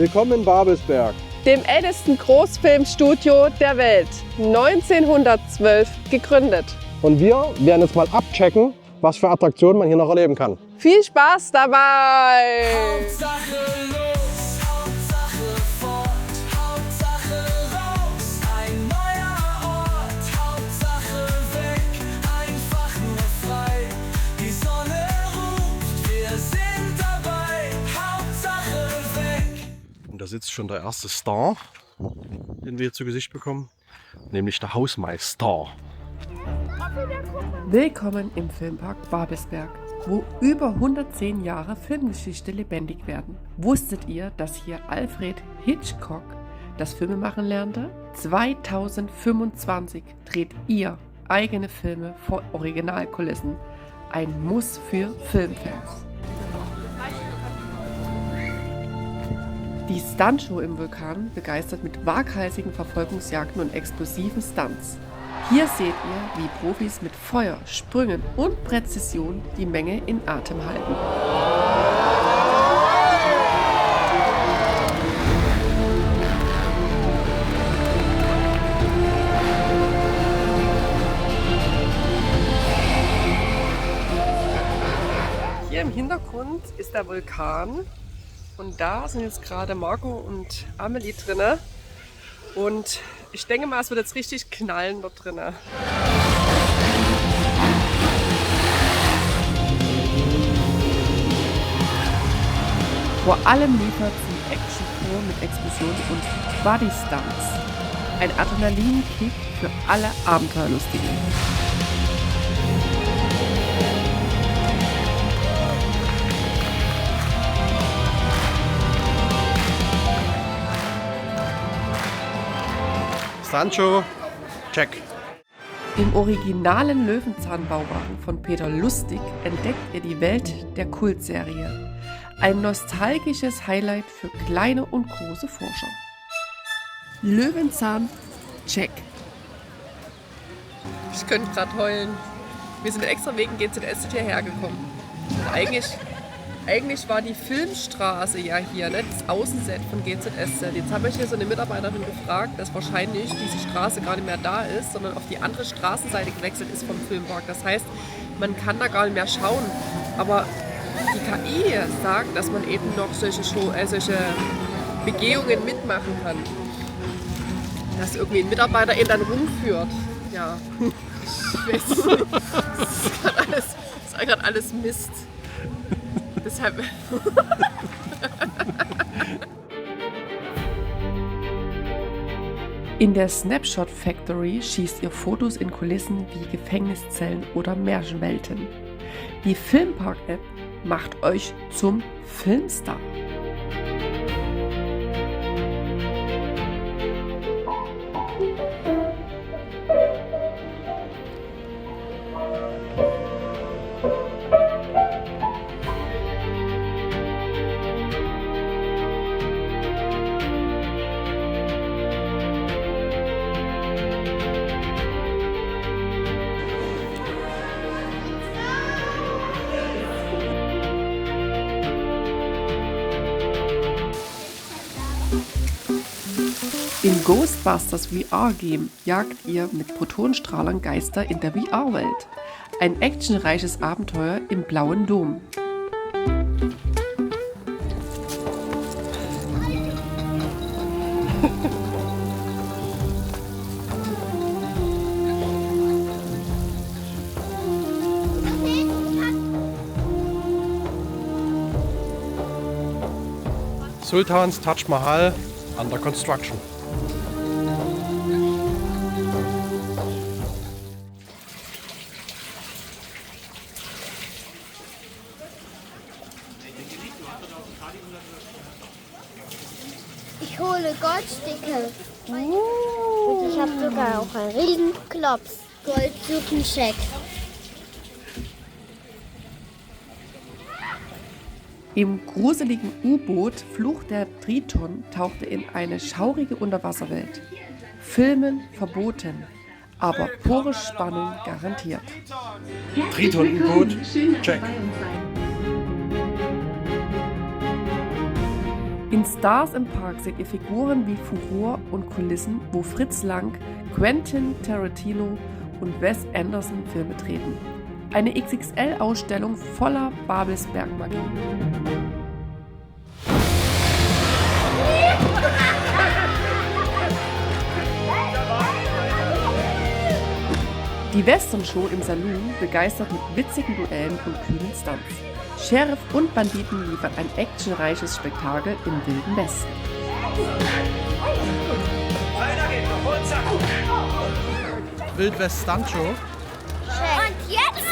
Willkommen in Babelsberg. Dem ältesten Großfilmstudio der Welt, 1912 gegründet. Und wir werden jetzt mal abchecken, was für Attraktionen man hier noch erleben kann. Viel Spaß dabei! Hauptsache los, Hauptsache fort, Hauptsache raus, ein neuer Ort, Hauptsache weg, einfach nur frei. Die Sonne ruft, wir sind dabei, Hauptsache weg. Und da sitzt schon der erste Star, den wir hier zu Gesicht bekommen, nämlich der Hausmeister. Willkommen im Filmpark Babelsberg, wo über 110 Jahre Filmgeschichte lebendig werden. Wusstet ihr, dass hier Alfred Hitchcock das Filmemachen lernte? 2025 dreht ihr eigene Filme vor Originalkulissen. Ein Muss für Filmfans. Die Stuntshow im Vulkan begeistert mit waghalsigen Verfolgungsjagden und explosiven Stunts. Hier seht ihr, wie Profis mit Feuer, Sprüngen und Präzision die Menge in Atem halten. Hier im Hintergrund ist der Vulkan und da sind jetzt gerade Marco und Amelie drinne. Und ich denke mal, es wird jetzt richtig knallen dort drinnen. Vor allem liefert sie Action pur mit Explosionen und Body Stunts. Ein Adrenalinkick für alle Abenteuerlustigen. Sancho, check. Im originalen Löwenzahnbauwagen von Peter Lustig entdeckt ihr die Welt der Kultserie. Ein nostalgisches Highlight für kleine und große Forscher. Löwenzahn, check. Ich könnte gerade heulen. Wir sind extra wegen GZSZ hierher gekommen. Eigentlich war die Filmstraße ja hier, ne? Das Außenset von GZSZ. Jetzt habe ich hier so eine Mitarbeiterin gefragt, dass wahrscheinlich diese Straße gar nicht mehr da ist, sondern auf die andere Straßenseite gewechselt ist vom Filmpark. Das heißt, man kann da gar nicht mehr schauen. Aber die KI sagt, dass man eben noch solche Begehungen mitmachen kann. Dass irgendwie ein Mitarbeiter ihn dann rumführt. Ja, ich weiß nicht. Das ist gerade alles Mist. Deshalb. In der Snapshot Factory schießt ihr Fotos in Kulissen wie Gefängniszellen oder Märchenwelten. Die Filmpark-App macht euch zum Filmstar. Im Ghostbusters VR-Game jagt ihr mit Protonenstrahlern Geister in der VR-Welt. Ein actionreiches Abenteuer im blauen Dom. Sultans Taj Mahal under construction. Ich hole Goldstücke. Und ich habe sogar auch einen riesen Klops. Goldsuchencheck. Im gruseligen U-Boot Fluch der Triton tauchte in eine schaurige Unterwasserwelt. Filmen verboten, aber pure Spannung garantiert. Triton-U-Boot, check. In Stars im Park seht ihr Figuren wie Furor und Kulissen, wo Fritz Lang, Quentin Tarantino und Wes Anderson Filme treten. Eine XXL-Ausstellung voller Babelsberg-Magie. Die Western-Show im Saloon begeistert mit witzigen Duellen und kühlen Stunts. Sheriff und Banditen liefern ein actionreiches Spektakel im Wilden Westen. Wildwest Stunt Show. Und jetzt?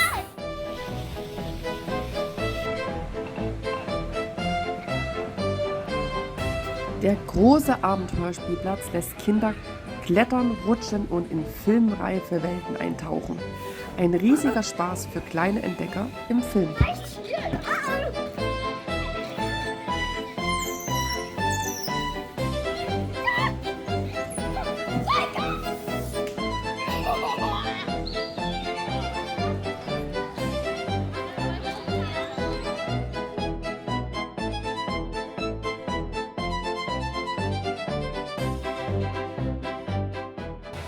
Der große Abenteuerspielplatz lässt Kinder klettern, rutschen und in filmreife Welten eintauchen. Ein riesiger Spaß für kleine Entdecker im Filmpark.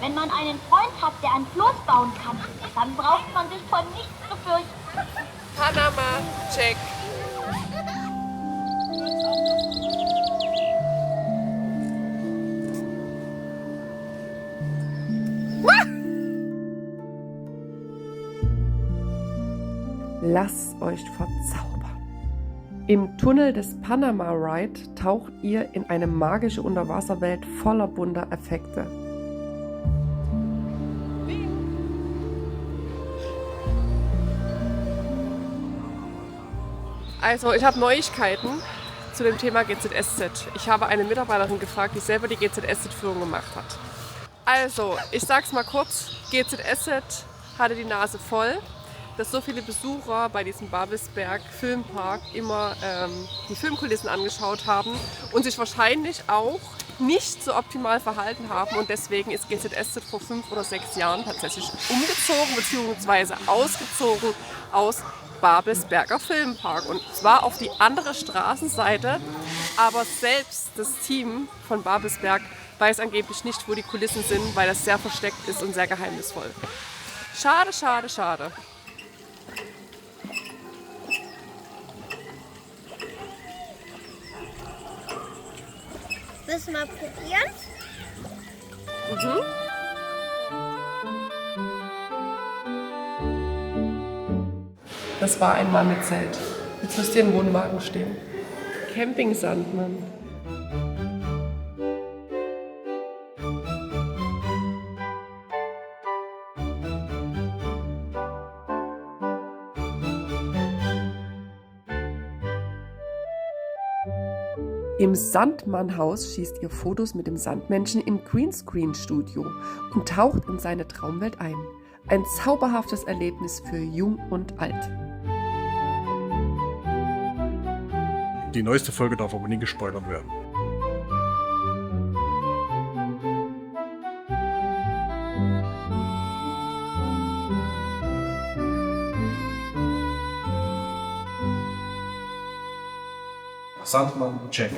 Wenn man einen Freund hat, der ein Floß bauen kann, dann braucht man sich vor nichts zu fürchten. Panama, check. Lasst euch verzaubern. Im Tunnel des Panama Ride taucht ihr in eine magische Unterwasserwelt voller bunter Effekte. Also, ich habe Neuigkeiten zu dem Thema GZSZ. Ich habe eine Mitarbeiterin gefragt, die selber die GZSZ-Führung gemacht hat. Also, ich sag's mal kurz, GZSZ hatte die Nase voll, dass so viele Besucher bei diesem Babelsberg Filmpark immer die Filmkulissen angeschaut haben und sich wahrscheinlich auch nicht so optimal verhalten haben. Und deswegen ist GZSZ vor 5 oder 6 Jahren tatsächlich umgezogen bzw. ausgezogen aus Babelsberger Filmpark. Und zwar auf die andere Straßenseite. Aber selbst das Team von Babelsberg weiß angeblich nicht, wo die Kulissen sind, weil das sehr versteckt ist und sehr geheimnisvoll. Schade, schade, schade. Müssen wir probieren? Das war einmal mit Zelt. Jetzt müsst ihr im Wohnwagen stehen. Camping Sandmann. Im Sandmann-Haus schießt ihr Fotos mit dem Sandmenschen im Greenscreen-Studio und taucht in seine Traumwelt ein. Ein zauberhaftes Erlebnis für Jung und Alt. Die neueste Folge darf aber nie gespoilert werden. Sandmann, check.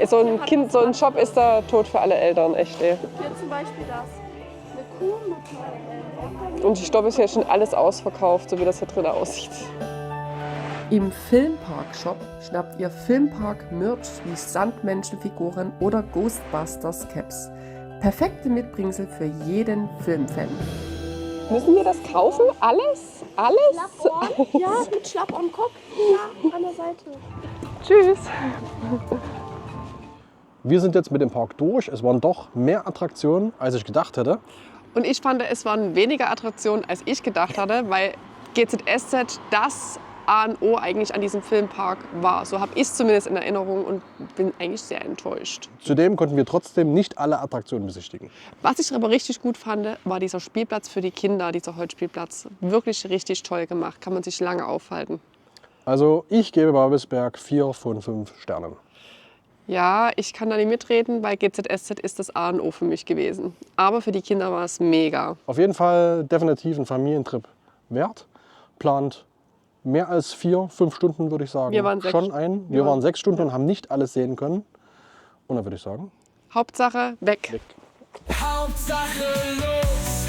So ein Kind, so ein Job ist da tot für alle Eltern, echt. Ey. Hier zum Beispiel das. Eine Kuh mit Und ich glaube, es ist ja schon alles ausverkauft, so wie das hier drin aussieht. Im Filmpark-Shop schnappt ihr Filmpark-Merch wie Sandmenschenfiguren oder Ghostbusters-Caps. Perfekte Mitbringsel für jeden Filmfan. Müssen wir das kaufen? Alles? Alles? Schlappohren? Ja, mit Schlappohren-Kopf. Ja, an der Seite. Tschüss. Wir sind jetzt mit dem Park durch. Es waren doch mehr Attraktionen, als ich gedacht hätte. Und ich fand, es waren weniger Attraktionen, als ich gedacht hatte, weil GZSZ das A und O eigentlich an diesem Filmpark war. So habe ich es zumindest in Erinnerung und bin eigentlich sehr enttäuscht. Zudem konnten wir trotzdem nicht alle Attraktionen besichtigen. Was ich aber richtig gut fand, war dieser Spielplatz für die Kinder, dieser Holzspielplatz. Wirklich richtig toll gemacht, kann man sich lange aufhalten. Also ich gebe Babelsberg 4 von 5 Sternen. Ja, ich kann da nicht mitreden, bei GZSZ ist das A und O für mich gewesen. Aber für die Kinder war es mega. Auf jeden Fall definitiv ein Familientrip wert. Plant mehr als 4-5 Stunden, würde ich sagen. Wir waren 6 schon ein. Wir waren 6 Stunden und haben nicht alles sehen können. Und dann würde ich sagen, Hauptsache weg. Hauptsache los.